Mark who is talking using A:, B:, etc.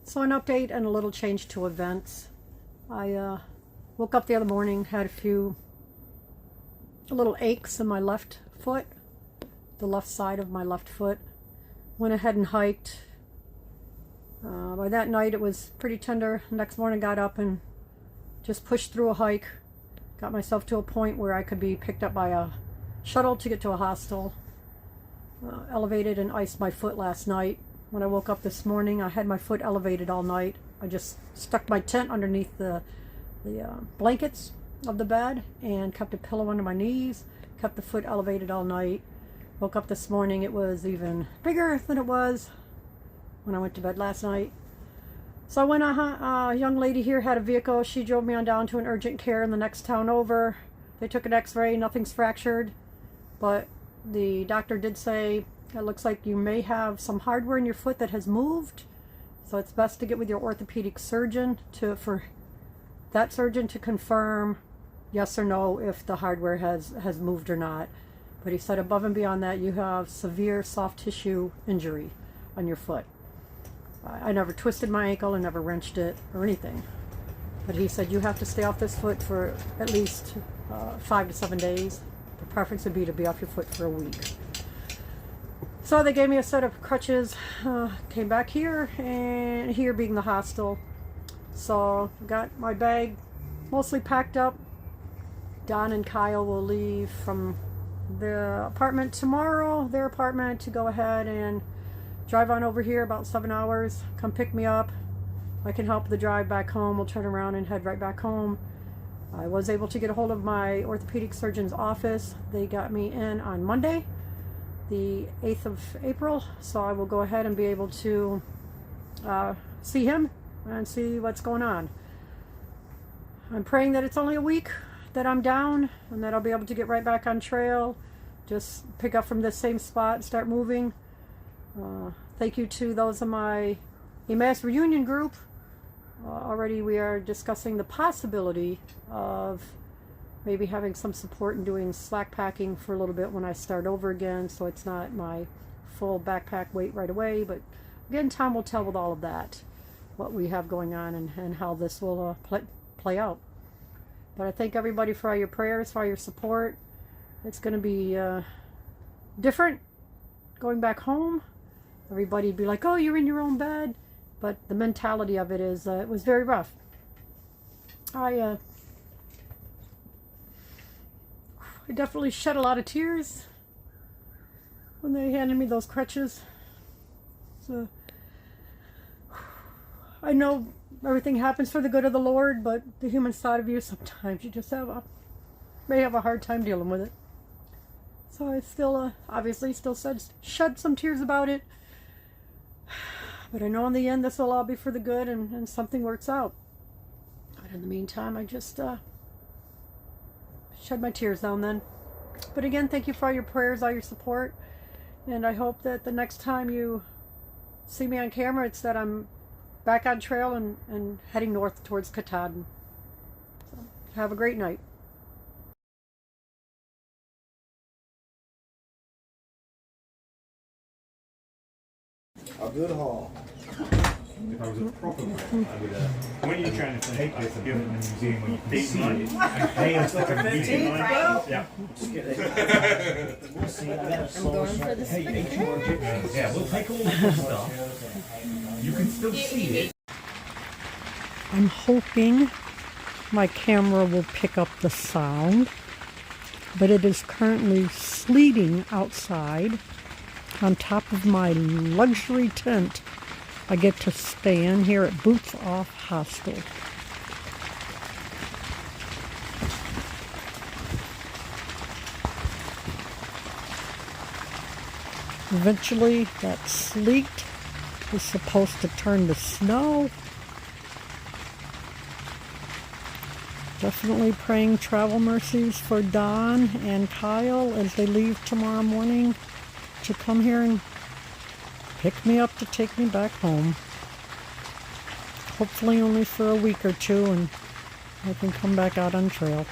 A: So an update and a little change to events. I woke up the other morning, had a little aches in my left foot, the left side of my left foot. Went ahead and hiked. By that night it was pretty tender. Next morning got up and just pushed through a hike. Got myself to a point where I could be picked up by a shuttle to get to a hostel. Elevated and iced my foot last night. When I woke up this morning, I had my foot elevated all night. I just stuck my tent underneath the blankets of the bed and kept a pillow under my knees, kept the foot elevated all night. Woke up this morning, it was even bigger than it was when I went to bed last night. So when a young lady here had a vehicle, she drove me on down to an urgent care in the next town over. They took an X-ray, nothing's fractured, but the doctor did say it looks like you may have some hardware in your foot that has moved. So it's best to get with your orthopedic surgeon for that surgeon to confirm yes or no if the hardware has moved or not. But he said above and beyond that, you have severe soft tissue injury on your foot. I never twisted my ankle, I never wrenched it or anything. But he said you have to stay off this foot for at least 5 to 7 days. The preference would be to be off your foot for a week. So they gave me a set of crutches, came back here, and here being the hostel. So got my bag mostly packed up. Don and Kyle will leave from the apartment tomorrow, their apartment, to go ahead and drive on over here about 7 hours, come pick me up. I can help the drive back home. We'll turn around and head right back home. I was able to get a hold of my orthopedic surgeon's office. They got me in on Monday, the 8th of April, so I will go ahead and be able to see him and see what's going on. I'm praying that it's only a week that I'm down and that I'll be able to get right back on trail, just pick up from the same spot and start moving. Thank you to those of my Emmaus reunion group. Already we are discussing the possibility of maybe having some support and doing slack packing for a little bit when I start over again, so it's not my full backpack weight right away. But again, time will tell with all of that, what we have going on and how this will play out. But I thank everybody for all your prayers, for all your support. It's going to be different going back home. Everybody would be like, oh, you're in your own bed. But the mentality of it is, it was very rough. I definitely shed a lot of tears when they handed me those crutches. So I know everything happens for the good of the Lord, but the human side of you, sometimes you just may have a hard time dealing with it. So I still, obviously, still shed some tears about it. But I know in the end this will all be for the good and something works out. But in the meantime, I just shed my tears now and then. But again, thank you for all your prayers, all your support. And I hope that the next time you see me on camera, it's that I'm back on trail and heading north towards Katahdin. So have a great night.
B: A good haul.
C: If I was a proper man, I would. When you're trying to take this and give it in the museum when you see it, hey, it's like a meeting. Yeah.
B: We'll see. I got a
D: I'm going for the spectacular.
C: Yeah, we'll take all the good stuff. You can still see it.
A: I'm hoping my camera will pick up the sound, but it is currently sleeting outside on top of my luxury tent I get to stay in here at Boots Off Hostel. Eventually that sleet is supposed to turn to snow. Definitely praying travel mercies for Don and Kyle as they leave tomorrow morning to come here and pick me up to take me back home. Hopefully only for a week or two and I can come back out on trail.